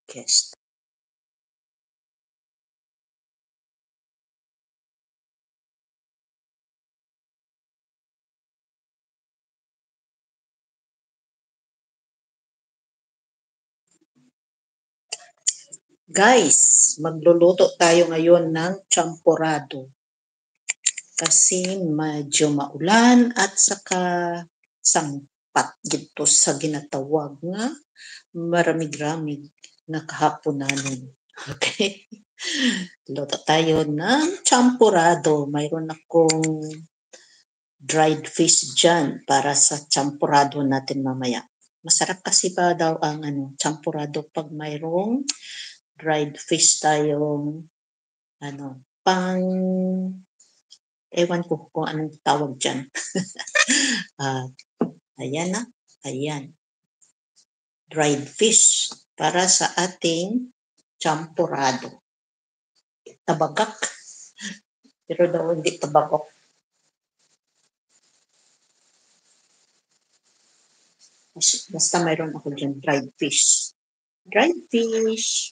guest. Guys, magluluto tayo ngayon ng champurrado. Kasi medyo maulan at saka sangpat dito sa ginatawag nga maramig-ramig na kahaponanon. Okay? Luto tayo ng champurrado. Mayroon akong dried fish dyan para sa champurrado natin mamaya. Masarap kasi pa daw ang champurrado pag mayroong dried fish tayong ewan ko kung anong tawag dyan. Ayan na. Ayan. Dried fish para sa ating champurrado. Tabagak. Pero daw hindi tabagok. Basta mayroon ako dyan dried fish. Dried fish.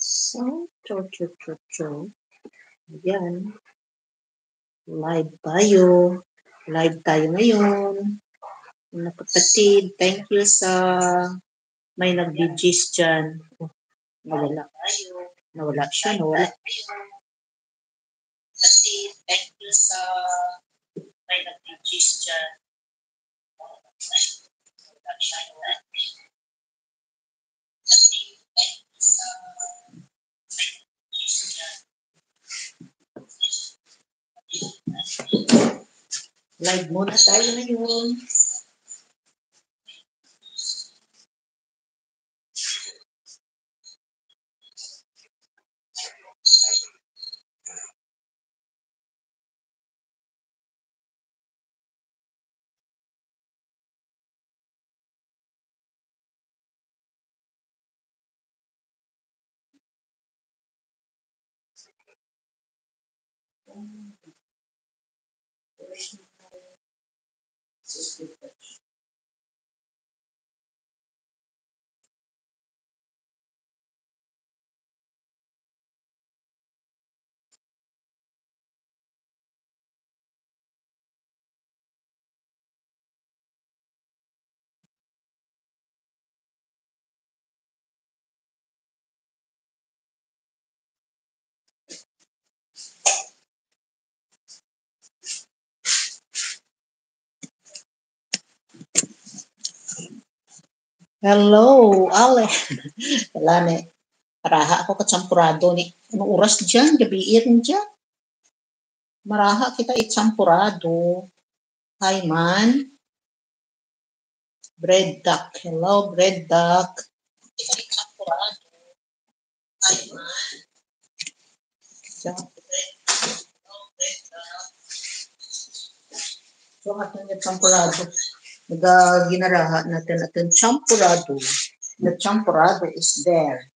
So, Ayan. Live tayo. Live tayo ngayon. Mga kapatid, thank you sa may nag-digis dyan. Nawala. Nawala siya, nawala. Kasi, thank you sa may nag-digis dyan. Nawala siya, nawala. Kasi, thank you sa may nag-digis dyan. Live muna tayo ngayon. Hello, Ale. Wala ni. Maraha ako katsampurado ni. Anong oras dyan? Gabiin dyan. Maraha kita itsampurado. Hi, man. Bread duck. Hello, bread duck. Kita itsampurado. Hi, man. Hello, bread duck. So, ating itsampurado. Ginaraha natin ating champurrado. The champurrado is there.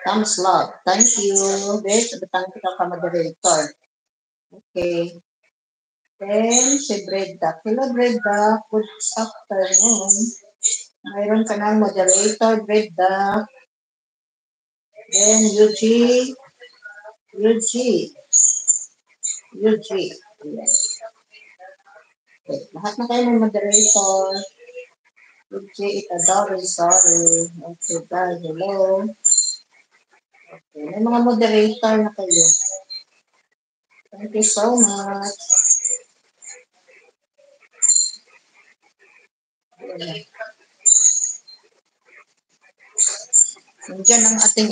Thumbs up. Thank you. Bes, betang kita ka moderator. Okay. Then, si Bread Duck. Hello, Bread Duck. Good afternoon. Mayroon ka ng moderator, Bread Duck. Then, Yuji. Yes. Okay. Lahat na kayo ng moderator. Yuji, Itadori, sorry. Okay, bye. Hello. Okay. May mga moderator na kayo. Thank you so much. Nandiyan ang ating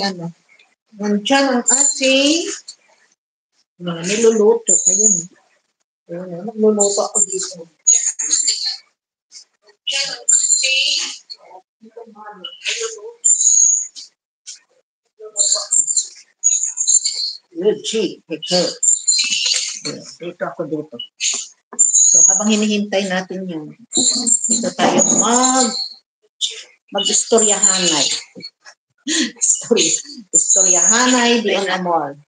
Nandiyan ang ating mga niluluto. Ayun. Ayun, nagluluto ako dito. Nandiyan ang ating Legit. Dito ako dito. So, habang hinihintay natin yun, dito tayo mag-istoryahanay. Istoryahanay di amor.